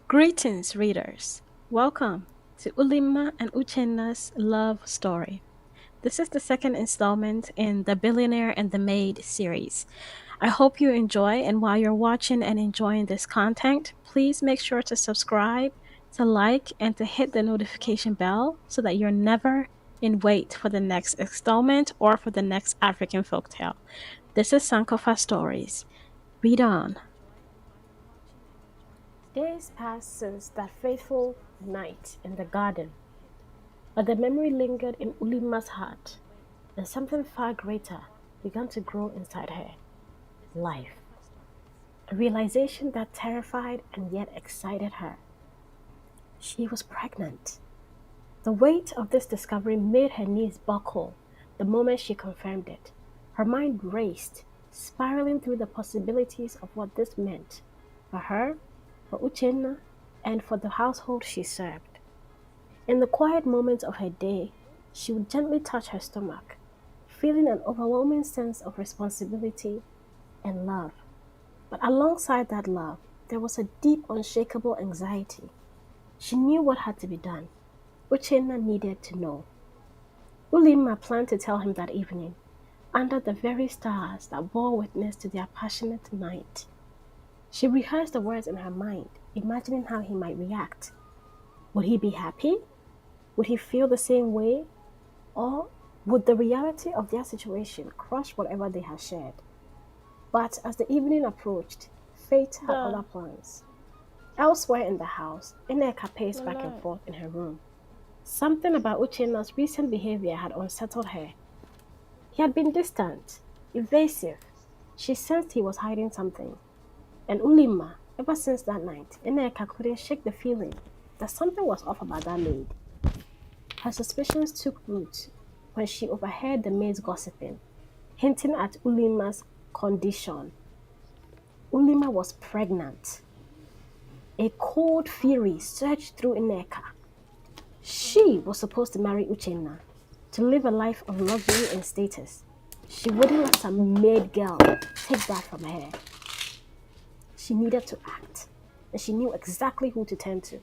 Greetings, readers. Welcome to Ulima and Uchenna's love story. This is the second installment in the Billionaire and the Maid series. I hope you enjoy, and while you're watching and enjoying this content, please make sure to subscribe, to like, and to hit the notification bell so that you're never in wait for the next installment or for the next African folktale. This is Sankofa Stories. Read on. Days passed since that fateful night in the garden, but the memory lingered in Ulima's heart, and something far greater began to grow inside her: life. A realization that terrified and yet excited her. She was pregnant. The weight of this discovery made her knees buckle the moment she confirmed it. Her mind raced, spiraling through the possibilities of what this meant for her, for Uchenna, and for the household she served. In the quiet moments of her day, she would gently touch her stomach, feeling an overwhelming sense of responsibility and love. But alongside that love, there was a deep, unshakable anxiety. She knew what had to be done. Uchenna needed to know. Ulima planned to tell him that evening, under the very stars that bore witness to their passionate night. She rehearsed the words in her mind, imagining how he might react. Would he be happy? Would he feel the same way? Or would the reality of their situation crush whatever they had shared? But as the evening approached, fate had other plans. Elsewhere in the house, Ineka paced back and forth in her room. Something about Uchenna's recent behavior had unsettled her. He had been distant, evasive. She sensed he was hiding something. And Ulima, ever since that night, Ineka couldn't shake the feeling that something was off about that maid. Her suspicions took root when she overheard the maids gossiping, hinting at Ulima's condition. Ulima was pregnant. A cold fury surged through Ineka. She was supposed to marry Uchenna, to live a life of luxury and status. She wouldn't let some maid girl take that from her. She needed to act, and she knew exactly who to turn to.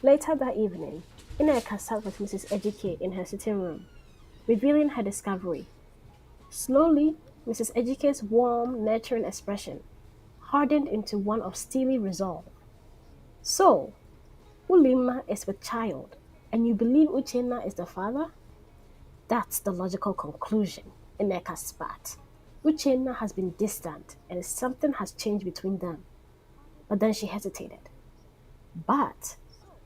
Later that evening, Ineka sat with Mrs. Ejike in her sitting room, revealing her discovery. Slowly, Mrs. Ejike's warm, nurturing expression hardened into one of steely resolve. So, Ulima is with child, and you believe Uchenna is the father? That's the logical conclusion, Ineka spat. Uchenna has been distant, and something has changed between them. But then she hesitated. But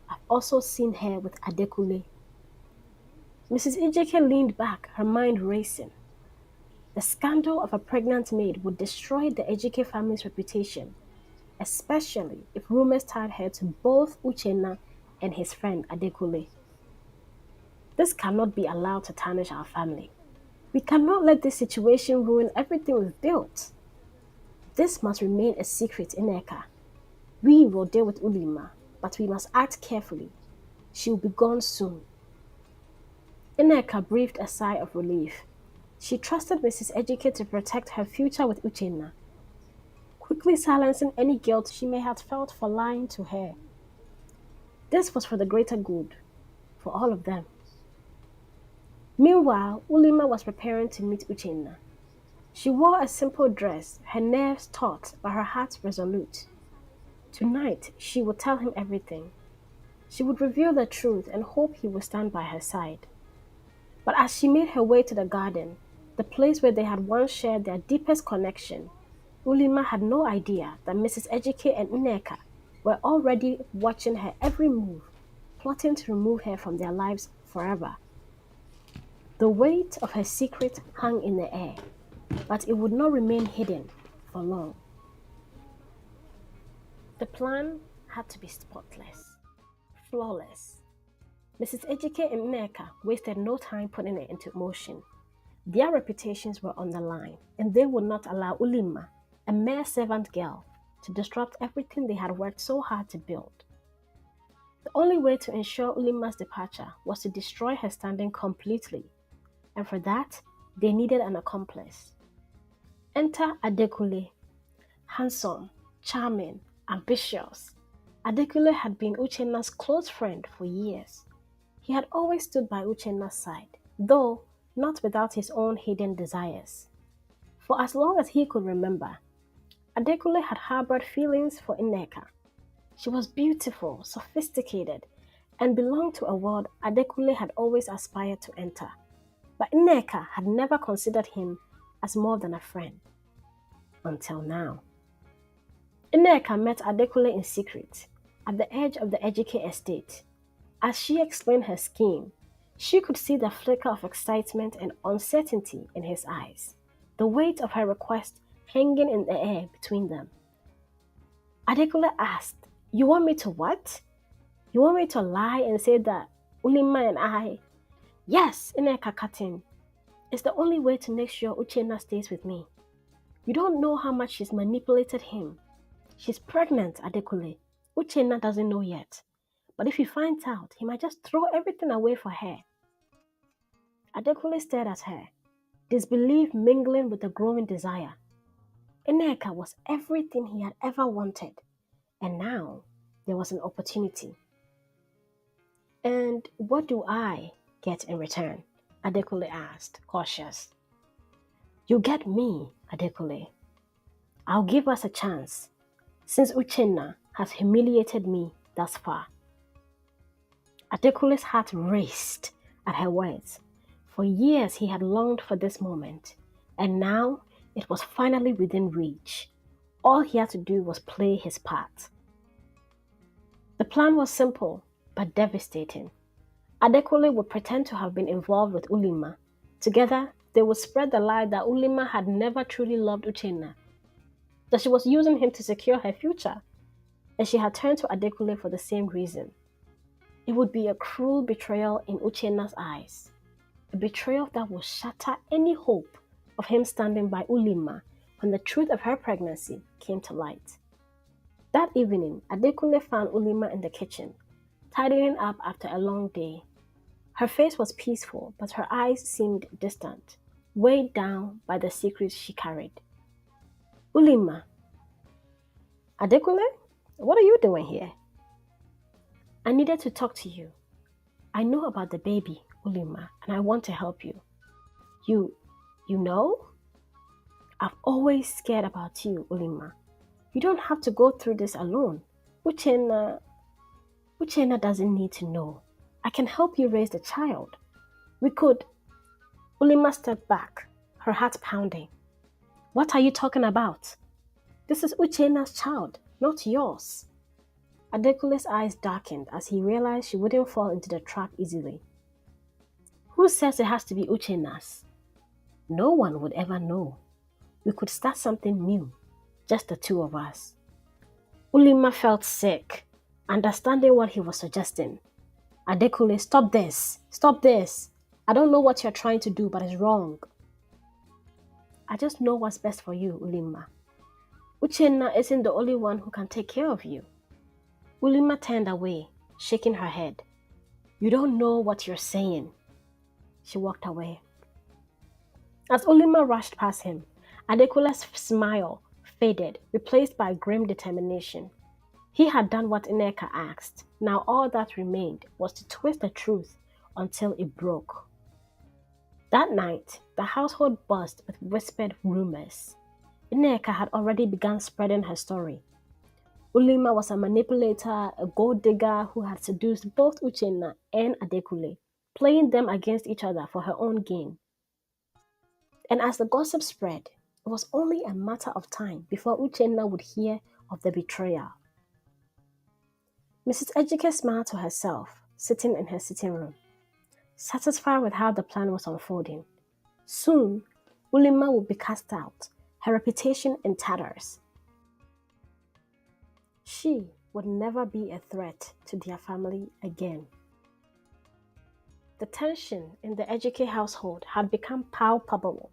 I've also seen her with Adekule. Mrs. Ejike leaned back, her mind racing. The scandal of a pregnant maid would destroy the Ejike family's reputation, especially if rumors tied her to both Uchenna and his friend Adekule. This cannot be allowed to tarnish our family. We cannot let this situation ruin everything we've built. This must remain a secret in Eka. We will deal with Ulima, but we must act carefully. She will be gone soon. Ineka breathed a sigh of relief. She trusted Mrs. Ejike to protect her future with Uchenna, quickly silencing any guilt she may have felt for lying to her. This was for the greater good, for all of them. Meanwhile, Ulima was preparing to meet Uchenna. She wore a simple dress, her nerves taut but her heart resolute. Tonight, she would tell him everything. She would reveal the truth and hope he would stand by her side. But as she made her way to the garden, the place where they had once shared their deepest connection, Ulima had no idea that Mrs. Ejike and Ineka were already watching her every move, plotting to remove her from their lives forever. The weight of her secret hung in the air, but it would not remain hidden for long. The plan had to be spotless, flawless. Mrs. Ejike and Nneka wasted no time putting it into motion. Their reputations were on the line, and they would not allow Ulima, a mere servant girl, to disrupt everything they had worked so hard to build. The only way to ensure Ulima's departure was to destroy her standing completely, and for that, they needed an accomplice. Enter Adekule, handsome, charming, ambitious. Adekule had been Uchenna's close friend for years. He had always stood by Uchenna's side, though not without his own hidden desires. For as long as he could remember, Adekule had harbored feelings for Nneka. She was beautiful, sophisticated, and belonged to a world Adekule had always aspired to enter. But Nneka had never considered him as more than a friend, until now. Nneka met Adekule in secret, at the edge of the Ejike estate. As she explained her scheme, she could see the flicker of excitement and uncertainty in his eyes, the weight of her request hanging in the air between them. Adekule asked, "You want me to what? You want me to lie and say that Ulima and I..." "Yes," Nneka cut in. "It's the only way to make sure Uchenna stays with me. You don't know how much she's manipulated him. She's pregnant, Adekule. Uchenna doesn't know yet. But if he finds out, he might just throw everything away for her." Adekule stared at her, disbelief mingling with a growing desire. Nneka was everything he had ever wanted, and now there was an opportunity. "And what do I get in return?" Adekule asked, cautious. "You get me, Adekule. I'll give us a chance, since Uchenna has humiliated me thus far." Adekule's heart raced at her words. For years he had longed for this moment, and now it was finally within reach. All he had to do was play his part. The plan was simple, but devastating. Adekule would pretend to have been involved with Ulima. Together, they would spread the lie that Ulima had never truly loved Uchenna, that she was using him to secure her future, and she had turned to Adekule for the same reason. It would be a cruel betrayal in Uchenna's eyes, a betrayal that would shatter any hope of him standing by Ulima when the truth of her pregnancy came to light. That evening, Adekule found Ulima in the kitchen, tidying up after a long day. Her face was peaceful, but her eyes seemed distant, weighed down by the secrets she carried. "Ulima, Adekule, what are you doing here?" "I needed to talk to you. I know about the baby, Ulima, and I want to help you." You know? "I've always scared about you, Ulima. You don't have to go through this alone. Uchenna doesn't need to know. I can help you raise the child. We could..." Ulima stepped back, her heart pounding. "What are you talking about? This is Uchenna's child, not yours." Adekule's eyes darkened as he realized she wouldn't fall into the trap easily. "Who says it has to be Uchenna's? No one would ever know. We could start something new, just the two of us." Ulima felt sick, understanding what he was suggesting. "Adekule, stop this! Stop this! I don't know what you're trying to do, but it's wrong." "I just know what's best for you, Ulima. Uchenna isn't the only one who can take care of you." Ulima turned away, shaking her head. "You don't know what you're saying." She walked away. As Ulima rushed past him, Adekule's smile faded, replaced by grim determination. He had done what Nneka asked. Now all that remained was to twist the truth until it broke. That night, the household buzzed with whispered rumors. Nneka had already begun spreading her story. Ulima was a manipulator, a gold digger who had seduced both Uchenna and Adekule, playing them against each other for her own gain. And as the gossip spread, it was only a matter of time before Uchenna would hear of the betrayal. Mrs. Ejike smiled to herself, sitting in her sitting room, satisfied with how the plan was unfolding. Soon, Ulima would be cast out, her reputation in tatters. She would never be a threat to their family again. The tension in the Ejike household had become palpable.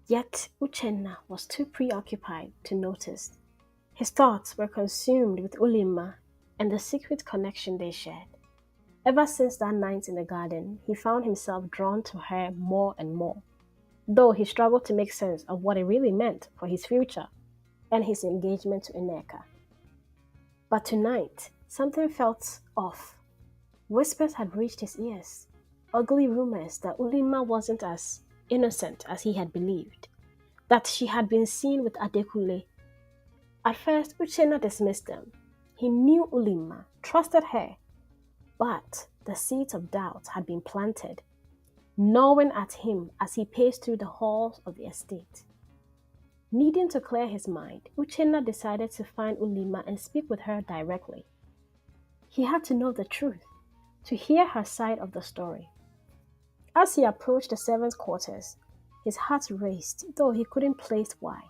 Yet Uchenna was too preoccupied to notice. His thoughts were consumed with Ulima and the secret connection they shared. Ever since that night in the garden, he found himself drawn to her more and more, though he struggled to make sense of what it really meant for his future and his engagement to Nneka. But tonight, something felt off. Whispers had reached his ears, ugly rumors that Ulima wasn't as innocent as he had believed, that she had been seen with Adekule. At first, Uchenna dismissed them. He knew Ulima, trusted her, but the seeds of doubt had been planted, gnawing at him as he paced through the halls of the estate. Needing to clear his mind, Uchenna decided to find Ulima and speak with her directly. He had to know the truth, to hear her side of the story. As he approached the servants' quarters, his heart raced, though he couldn't place why.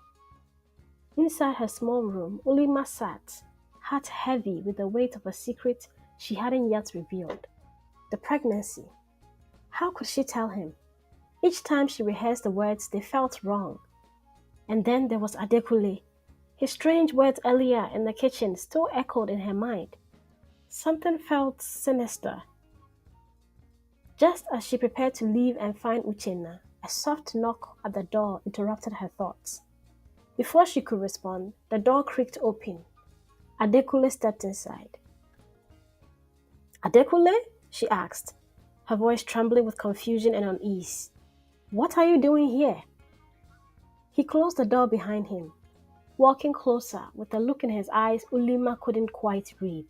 Inside her small room, Ulima sat, heart heavy with the weight of a secret she hadn't yet revealed. The pregnancy. How could she tell him? Each time she rehearsed the words, they felt wrong. And then there was Adekule. His strange words earlier in the kitchen still echoed in her mind. Something felt sinister. Just as she prepared to leave and find Uchenna, a soft knock at the door interrupted her thoughts. Before she could respond, the door creaked open. Adekule stepped inside. Adekule? She asked, her voice trembling with confusion and unease. What are you doing here? He closed the door behind him, walking closer with a look in his eyes Ulima couldn't quite read.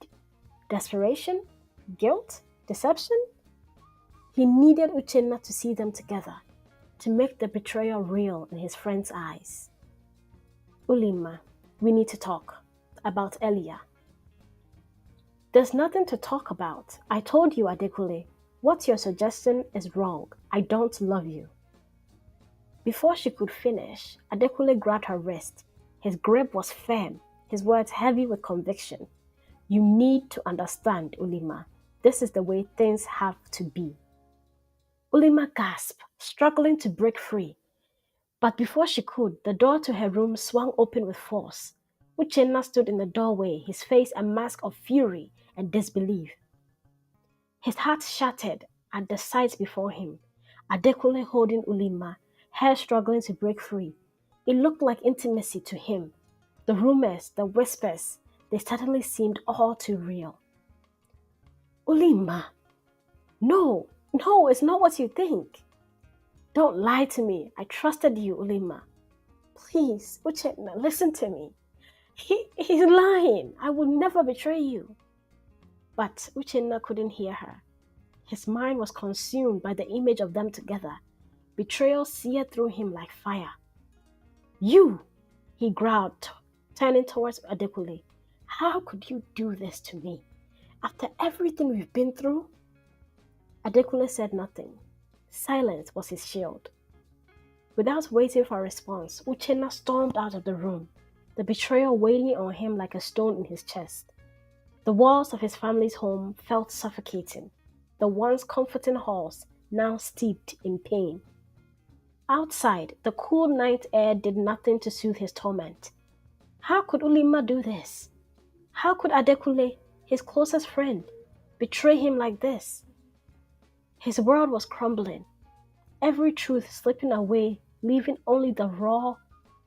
Desperation? Guilt? Deception? He needed Uchenna to see them together, to make the betrayal real in his friend's eyes. Ulima, we need to talk about Elia. There's nothing to talk about. I told you, Adekule, what your suggestion is wrong. I don't love you. Before she could finish, Adekule grabbed her wrist. His grip was firm, his words heavy with conviction. You need to understand, Ulima. This is the way things have to be. Ulima gasped, struggling to break free. But before she could, the door to her room swung open with force. Uchenna stood in the doorway, his face a mask of fury and disbelief. His heart shattered at the sight before him. Adekule holding Ulima, hair struggling to break free. It looked like intimacy to him. The rumors, the whispers, they suddenly seemed all too real. Ulima! No, it's not what you think. Don't lie to me. I trusted you, Ulima. Please, Uchenna, listen to me. He's lying. I will never betray you. But Uchenna couldn't hear her. His mind was consumed by the image of them together. Betrayal seared through him like fire. You, he growled, turning towards Adekule. How could you do this to me? After everything we've been through? Adekule said nothing. Silence was his shield. Without waiting for a response, Uchenna stormed out of the room, the betrayal weighing on him like a stone in his chest. The walls of his family's home felt suffocating, the once comforting halls now steeped in pain. Outside, the cool night air did nothing to soothe his torment. How could Ulima do this? How could Adekule, his closest friend, betray him like this? His world was crumbling, every truth slipping away, leaving only the raw,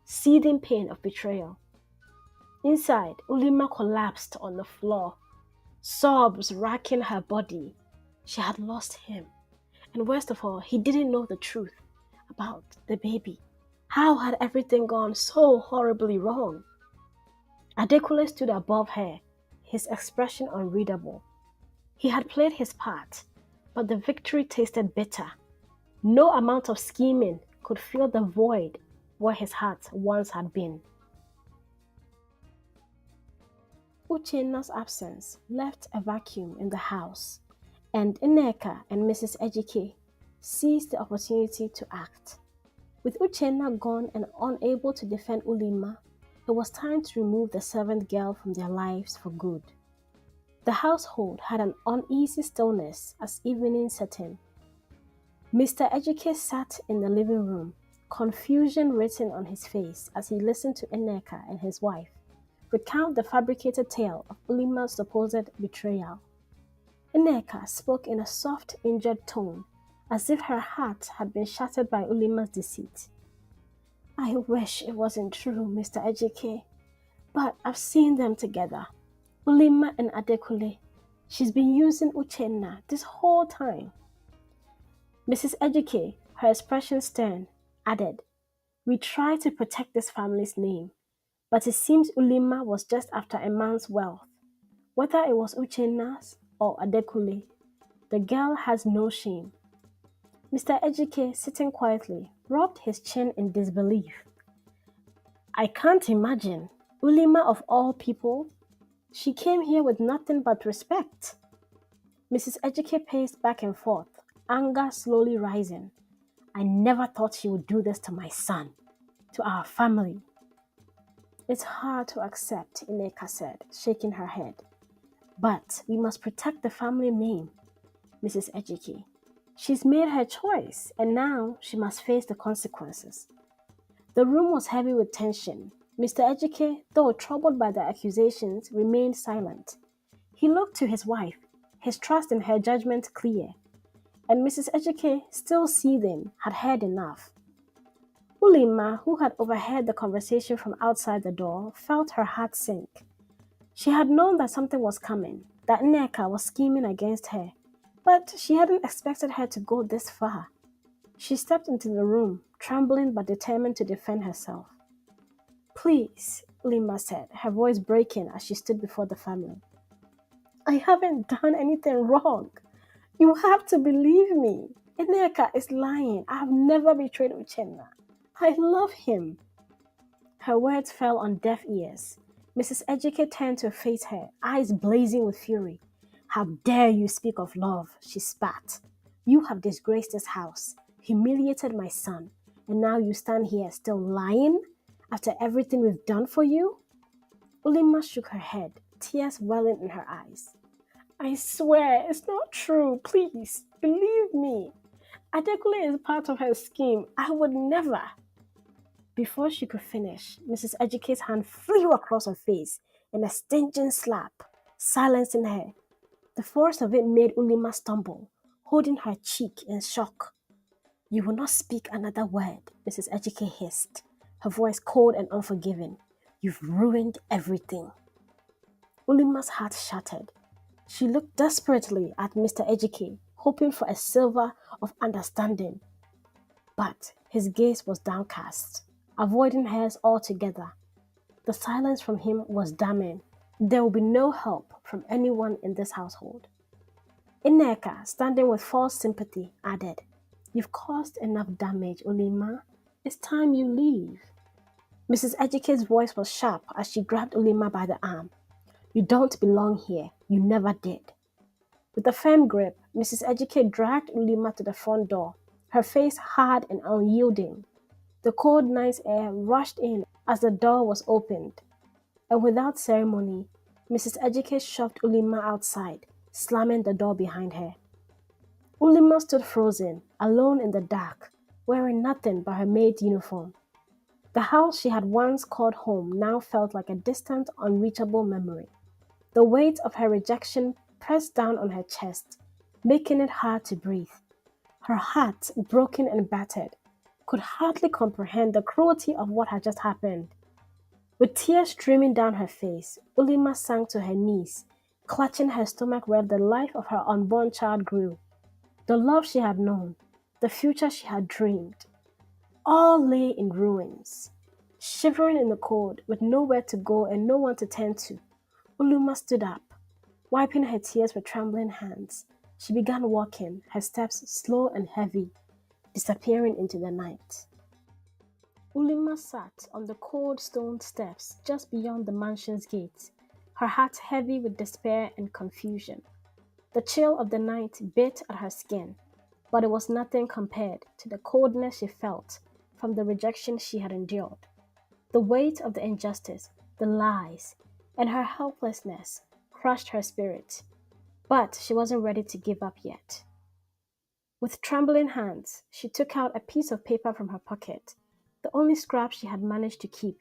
seething pain of betrayal. Inside, Ulima collapsed on the floor, sobs racking her body. She had lost him, and worst of all, he didn't know the truth about the baby. How had everything gone so horribly wrong? Adekule stood above her, his expression unreadable. He had played his part, but the victory tasted bitter. No amount of scheming could fill the void where his heart once had been. Uchenna's absence left a vacuum in the house, and Nneka and Mrs. Ejike seized the opportunity to act. With Uchenna gone and unable to defend Ulima, it was time to remove the servant girl from their lives for good. The household had an uneasy stillness as evening set in. Mr. Ejike sat in the living room, confusion written on his face as he listened to Nneka and his wife recount the fabricated tale of Ulima's supposed betrayal. Nneka spoke in a soft, injured tone, as if her heart had been shattered by Ulima's deceit. I wish it wasn't true, Mr. Ejike, but I've seen them together. Ulima and Adekule. She's been using Uchenna this whole time. Mrs. Ejike, her expression stern, added, "We try to protect this family's name, but it seems Ulima was just after a man's wealth. Whether it was Uchenna's or Adekule, the girl has no shame." Mr. Ejike, sitting quietly, rubbed his chin in disbelief. "I can't imagine. Ulima of all people. She came here with nothing but respect." Mrs. Ejike paced back and forth, anger slowly rising. "I never thought she would do this to my son, to our family." "It's hard to accept," Ineka said, shaking her head. "But we must protect the family name, Mrs. Ejike. She's made her choice, and now she must face the consequences." The room was heavy with tension. Mr. Ejike, though troubled by the accusations, remained silent. He looked to his wife, his trust in her judgment clear, and Mrs. Ejike, still seething, had heard enough. Ulima, who had overheard the conversation from outside the door, felt her heart sink. She had known that something was coming, that Nneka was scheming against her, but she hadn't expected her to go this far. She stepped into the room, trembling but determined to defend herself. "Please," Ulima said, her voice breaking as she stood before the family. "I haven't done anything wrong. You have to believe me. Nneka is lying. I have never betrayed Uchenna. I love him." Her words fell on deaf ears. Mrs. Ejike turned to face her, eyes blazing with fury. "How dare you speak of love?" she spat. "You have disgraced this house, humiliated my son, and now you stand here still lying after everything we've done for you?" Ulima shook her head, tears welling in her eyes. "I swear it's not true. Please, believe me. Adekule is part of her scheme. I would never." Before she could finish, Mrs. Ejike's hand flew across her face in a stinging slap, silencing her. The force of it made Ulima stumble, holding her cheek in shock. "You will not speak another word," Mrs. Ejike hissed, her voice cold and unforgiving. "You've ruined everything." Ulima's heart shattered. She looked desperately at Mr. Ejike, hoping for a silver of understanding. But his gaze was downcast, avoiding hers altogether. The silence from him was damning. There would be no help from anyone in this household. Ineka, standing with false sympathy, added, "You've caused enough damage, Ulima. It's time you leave." Mrs. Ejike's voice was sharp as she grabbed Ulima by the arm. "You don't belong here. You never did." With a firm grip, Mrs. Ejike dragged Ulima to the front door, her face hard and unyielding. The cold night's air rushed in as the door was opened, and without ceremony, Mrs. Ejike shoved Ulima outside, slamming the door behind her. Ulima stood frozen, alone in the dark, wearing nothing but her maid's uniform. The house she had once called home now felt like a distant, unreachable memory. The weight of her rejection pressed down on her chest, making it hard to breathe. Her heart, broken and battered, could hardly comprehend the cruelty of what had just happened. With tears streaming down her face, Ulima sank to her knees, clutching her stomach where the life of her unborn child grew. The love she had known, the future she had dreamed, all lay in ruins. Shivering in the cold, with nowhere to go and no one to turn to, Uluma stood up. Wiping her tears with trembling hands, she began walking, her steps slow and heavy, disappearing into the night. Ulima sat on the cold stone steps just beyond the mansion's gate, her heart heavy with despair and confusion. The chill of the night bit at her skin, but it was nothing compared to the coldness she felt from the rejection she had endured. The weight of the injustice, the lies, and her helplessness crushed her spirit, but she wasn't ready to give up yet. With trembling hands, she took out a piece of paper from her pocket, the only scrap she had managed to keep,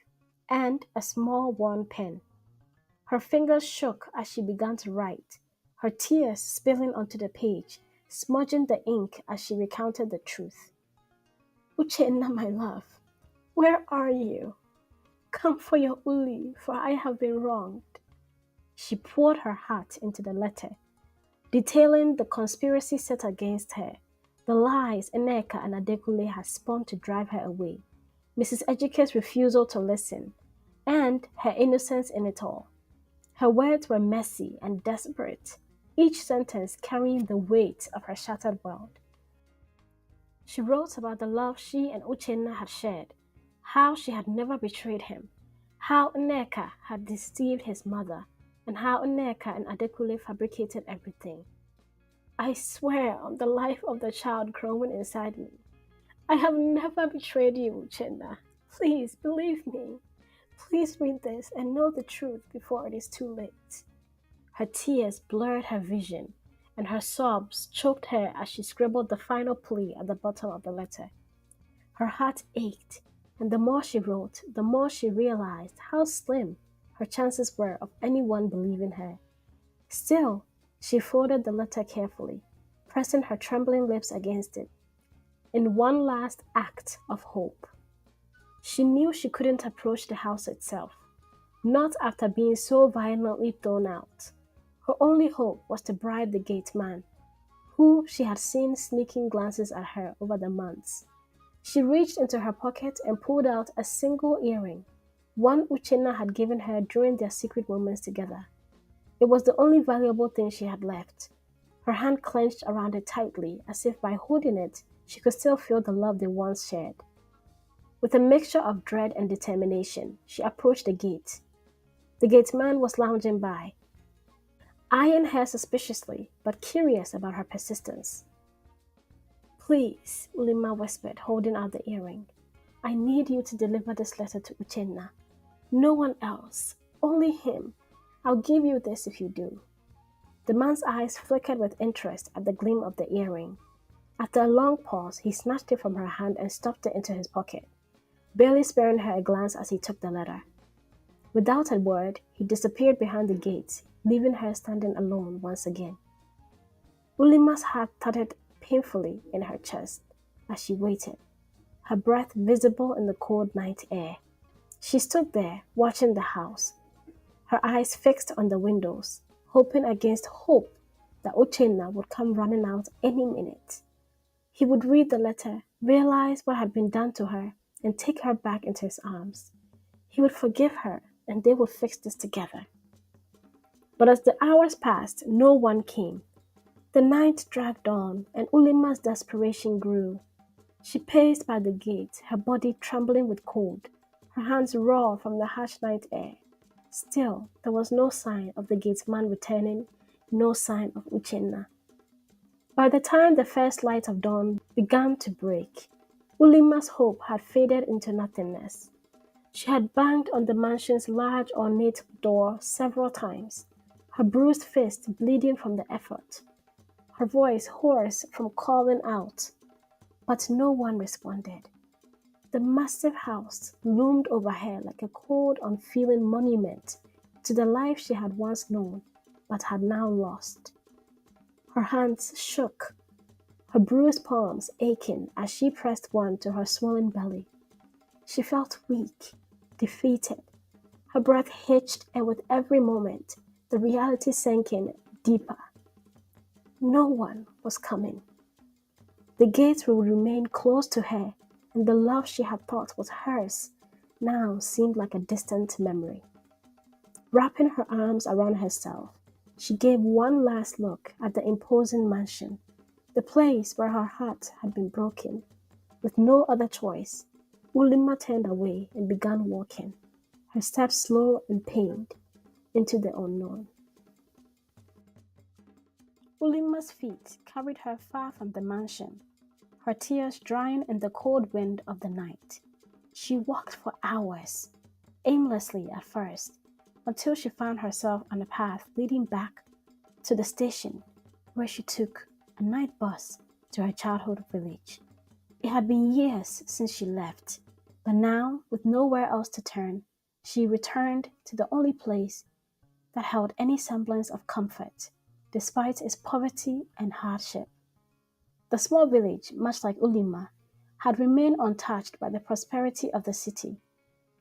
and a small worn pen. Her fingers shook as she began to write, her tears spilling onto the page, smudging the ink as she recounted the truth. "Uchenna, my love, where are you? Come for your Uli, for I have been wronged." She poured her heart into the letter, detailing the conspiracy set against her, the lies Eneka and Adekule had spun to drive her away, Mrs. Ejike's refusal to listen, and her innocence in it all. Her words were messy and desperate, each sentence carrying the weight of her shattered world. She wrote about the love she and Uchenna had shared, how she had never betrayed him, how Nneka had deceived his mother, and how Nneka and Adekule fabricated everything. I swear on the life of the child growing inside me, I have never betrayed you, Uchenna. Please believe me. Please read this and know the truth before it is too late. Her tears blurred her vision, and her sobs choked her as she scribbled the final plea at the bottom of the letter. Her heart ached, and the more she wrote, the more she realized how slim her chances were of anyone believing her. Still, she folded the letter carefully, pressing her trembling lips against it, in one last act of hope. She knew she couldn't approach the house itself, not after being so violently thrown out. Her only hope was to bribe the gate man, who she had seen sneaking glances at her over the months. She reached into her pocket and pulled out a single earring, one Uchenna had given her during their secret moments together. It was the only valuable thing she had left. Her hand clenched around it tightly, as if by holding it, she could still feel the love they once shared. With a mixture of dread and determination, she approached the gate. The gate man was lounging by, eyeing her suspiciously, but curious about her persistence. Please, Ulima whispered, holding out the earring. I need you to deliver this letter to Uchenna. No one else. Only him. I'll give you this if you do. The man's eyes flickered with interest at the gleam of the earring. After a long pause, he snatched it from her hand and stuffed it into his pocket, barely sparing her a glance as he took the letter. Without a word, he disappeared behind the gates, leaving her standing alone once again. Ulima's heart thudded painfully in her chest as she waited, her breath visible in the cold night air. She stood there, watching the house, her eyes fixed on the windows, hoping against hope that Uchenna would come running out any minute. He would read the letter, realize what had been done to her, and take her back into his arms. He would forgive her, and they would fix this together. But as the hours passed, no one came. The night dragged on, and Ulima's desperation grew. She paced by the gate, her body trembling with cold, her hands raw from the harsh night air. Still, there was no sign of the gatesman returning, no sign of Uchenna. By the time the first light of dawn began to break, Ulima's hope had faded into nothingness. She had banged on the mansion's large ornate door several times, her bruised fist bleeding from the effort, her voice hoarse from calling out, but no one responded. The massive house loomed over her like a cold, unfeeling monument to the life she had once known but had now lost. Her hands shook, her bruised palms aching as she pressed one to her swollen belly. She felt weak, defeated. Her breath hitched, and with every moment, the reality sank in deeper. No one was coming. The gates would remain closed to her, and the love she had thought was hers now seemed like a distant memory. Wrapping her arms around herself, she gave one last look at the imposing mansion, the place where her heart had been broken. With no other choice, Ulima turned away and began walking, her steps slow and pained, into the unknown. Ulima's feet carried her far from the mansion, her tears drying in the cold wind of the night. She walked for hours, aimlessly at first, until she found herself on a path leading back to the station, where she took a night bus to her childhood village. It had been years since she left, but now, with nowhere else to turn, she returned to the only place that held any semblance of comfort, despite its poverty and hardship. The small village, much like Ulima, had remained untouched by the prosperity of the city.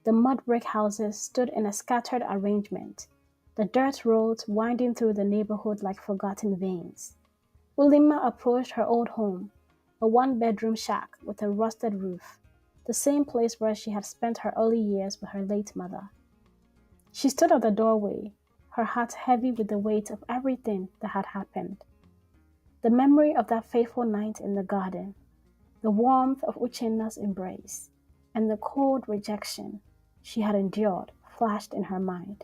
The mud brick houses stood in a scattered arrangement, the dirt roads winding through the neighborhood like forgotten veins. Ulima approached her old home, a one-bedroom shack with a rusted roof, the same place where she had spent her early years with her late mother. She stood at the doorway, her heart heavy with the weight of everything that had happened. The memory of that fateful night in the garden, the warmth of Uchenna's embrace, and the cold rejection she had endured flashed in her mind.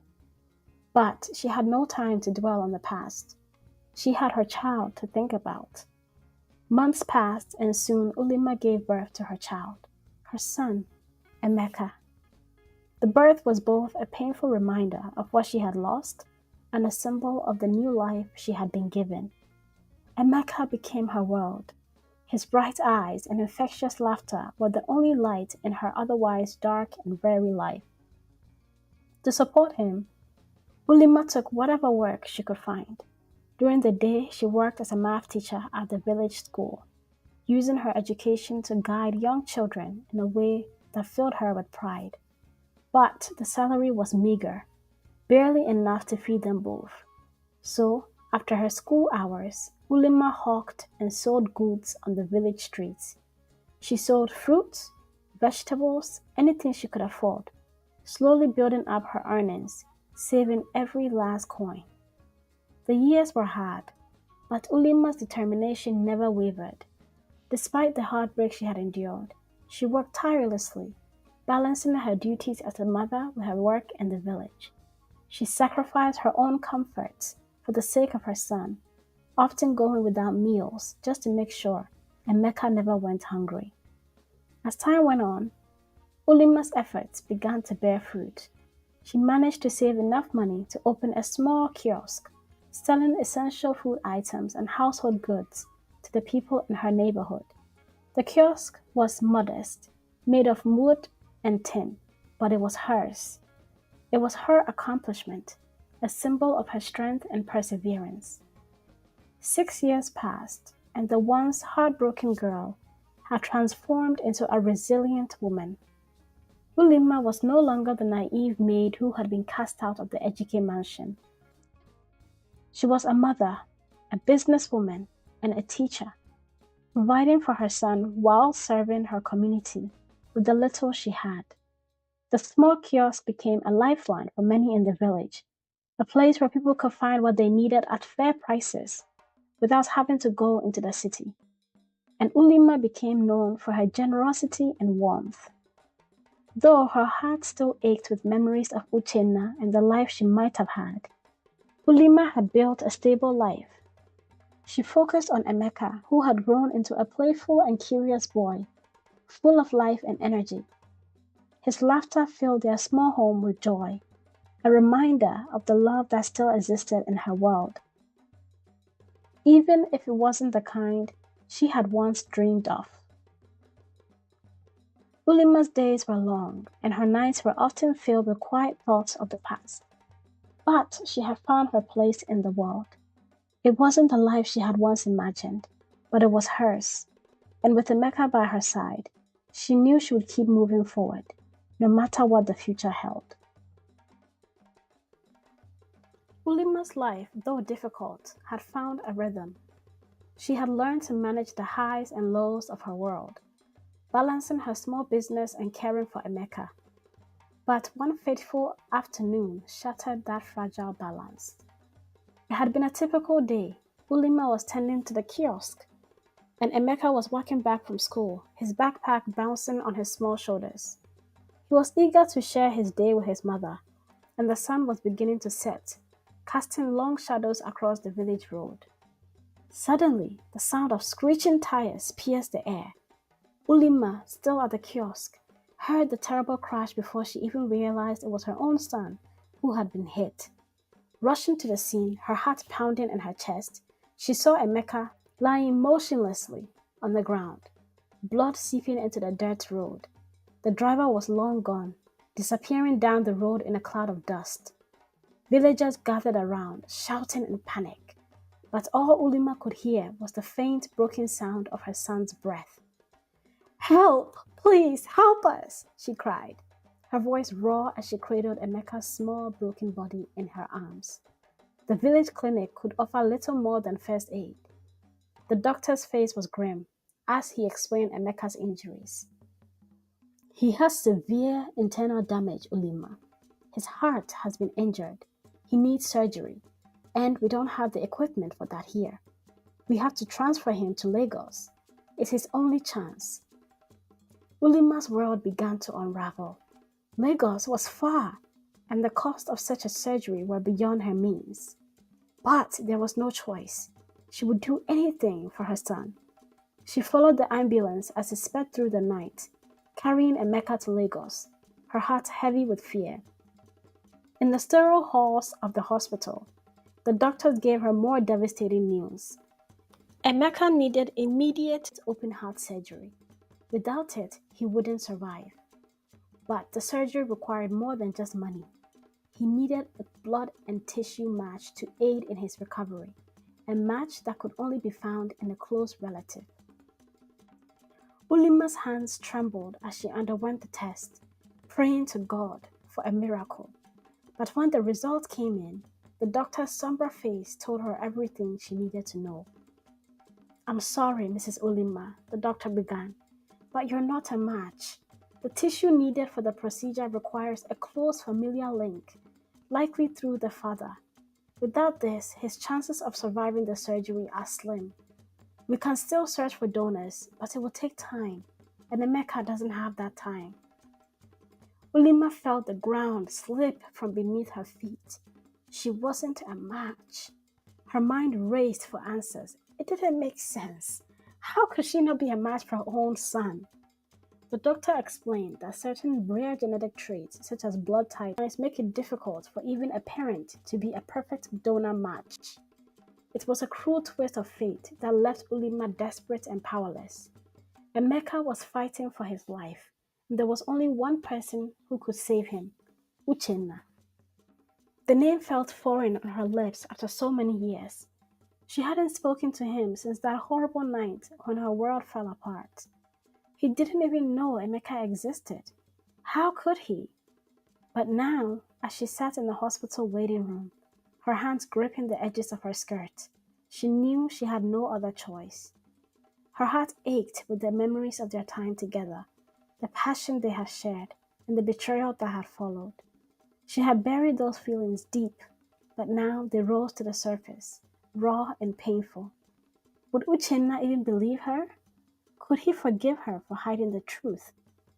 But she had no time to dwell on the past. She had her child to think about. Months passed, and soon Ulima gave birth to her child, her son, Emeka. The birth was both a painful reminder of what she had lost and a symbol of the new life she had been given. Emeka became her world. His bright eyes and infectious laughter were the only light in her otherwise dark and weary life. To support him, Ulima took whatever work she could find. During the day, she worked as a math teacher at the village school, using her education to guide young children in a way that filled her with pride. But the salary was meager, barely enough to feed them both. So, after her school hours, Ulima hawked and sold goods on the village streets. She sold fruits, vegetables, anything she could afford, slowly building up her earnings, saving every last coin. The years were hard, but Ulima's determination never wavered. Despite the heartbreak she had endured, she worked tirelessly, balancing her duties as a mother with her work in the village. She sacrificed her own comforts for the sake of her son, often going without meals just to make sure Emeka never went hungry. As time went on, Ulima's efforts began to bear fruit. She managed to save enough money to open a small kiosk, selling essential food items and household goods to the people in her neighborhood. The kiosk was modest, made of wood and tin, but it was hers. It was her accomplishment, a symbol of her strength and perseverance. 6 years passed, and the once heartbroken girl had transformed into a resilient woman. Ulima was no longer the naive maid who had been cast out of the Ejike mansion. She was a mother, a businesswoman, and a teacher, providing for her son while serving her community with the little she had. The small kiosk became a lifeline for many in the village, a place where people could find what they needed at fair prices without having to go into the city. And Ulima became known for her generosity and warmth. Though her heart still ached with memories of Uchenna and the life she might have had, Ulima had built a stable life. She focused on Emeka, who had grown into a playful and curious boy, full of life and energy. His laughter filled their small home with joy, a reminder of the love that still existed in her world, even if it wasn't the kind she had once dreamed of. Ulima's days were long, and her nights were often filled with quiet thoughts of the past. But she had found her place in the world. It wasn't the life she had once imagined, but it was hers. And with Emeka by her side, she knew she would keep moving forward, no matter what the future held. Ulima's life, though difficult, had found a rhythm. She had learned to manage the highs and lows of her world, balancing her small business and caring for Emeka. But one fateful afternoon shattered that fragile balance. It had been a typical day. Ulima was tending to the kiosk, and Emeka was walking back from school, his backpack bouncing on his small shoulders. He was eager to share his day with his mother, and the sun was beginning to set, casting long shadows across the village road. Suddenly, the sound of screeching tires pierced the air. Ulima, still at the kiosk, heard the terrible crash before she even realized it was her own son who had been hit. Rushing to the scene, her heart pounding in her chest, she saw Emeka lying motionlessly on the ground, blood seeping into the dirt road. The driver was long gone, disappearing down the road in a cloud of dust. Villagers gathered around, shouting in panic, but all Ulima could hear was the faint, broken sound of her son's breath. "Help! Please, help us!" she cried. her voice raw as she cradled Emeka's small, broken body in her arms. The village clinic could offer little more than first aid. The doctor's face was grim as he explained Emeka's injuries. He has severe internal damage, Ulima. His heart has been injured. He needs surgery, and we don't have the equipment for that here. We have to transfer him to Lagos. It's his only chance. Ulima's world began to unravel. Lagos was far, and the cost of such a surgery were beyond her means. But there was no choice. She would do anything for her son. She followed the ambulance as it sped through the night, carrying Emeka to Lagos, her heart heavy with fear. In the sterile halls of the hospital, the doctors gave her more devastating news. Emeka needed immediate open heart surgery. Without it, he wouldn't survive. But the surgery required more than just money. He needed a blood and tissue match to aid in his recovery, a match that could only be found in a close relative. Ulima's hands trembled as she underwent the test, praying to God for a miracle. But when the result came in, the doctor's somber face told her everything she needed to know. "I'm sorry, Mrs. Ulima," the doctor began, "but you're not a match. The tissue needed for the procedure requires a close familial link, likely through the father. Without this, his chances of surviving the surgery are slim. We can still search for donors, but it will take time, and Emeka doesn't have that time." Ulima felt the ground slip from beneath her feet. She wasn't a match. Her mind raced for answers. It didn't make sense. How could she not be a match for her own son? The doctor explained that certain rare genetic traits, such as blood type, make it difficult for even a parent to be a perfect donor match. It was a cruel twist of fate that left Ulima desperate and powerless. Emeka was fighting for his life, and there was only one person who could save him, Uchenna. The name felt foreign on her lips after so many years. She hadn't spoken to him since that horrible night when her world fell apart. He didn't even know Emeka existed. How could he? But now, as she sat in the hospital waiting room, her hands gripping the edges of her skirt, she knew she had no other choice. Her heart ached with the memories of their time together, the passion they had shared, and the betrayal that had followed. She had buried those feelings deep, but now they rose to the surface, raw and painful. Would Uchenna even believe her? Could he forgive her for hiding the truth,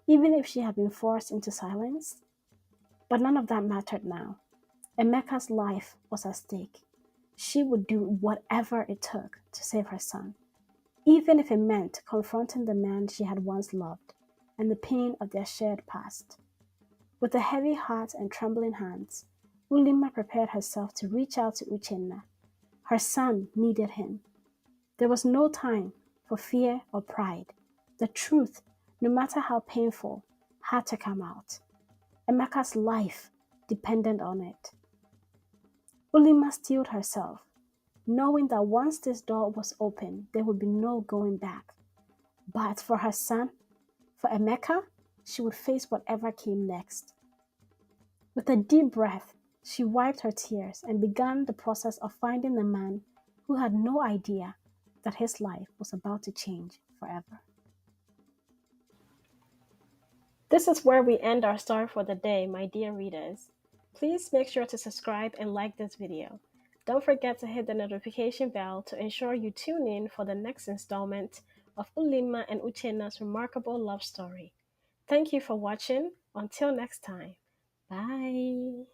even if she had been forced into silence? But none of that mattered now. Emeka's life was at stake. She would do whatever it took to save her son, even if it meant confronting the man she had once loved and the pain of their shared past. With a heavy heart and trembling hands, Ulima prepared herself to reach out to Uchenna. Her son needed him. There was no time for fear or pride. The truth, no matter how painful, had to come out. Emeka's life depended on it. Ulima steeled herself, knowing that once this door was open, there would be no going back. But for her son, for Emeka, she would face whatever came next. With a deep breath, she wiped her tears and began the process of finding the man who had no idea that his life was about to change forever. This is where we end our story for the day, my dear readers. Please make sure to subscribe and like this video. Don't forget to hit the notification bell to ensure you tune in for the next installment of Ulima and Uchenna's remarkable love story. Thank you for watching. Until next time. Bye.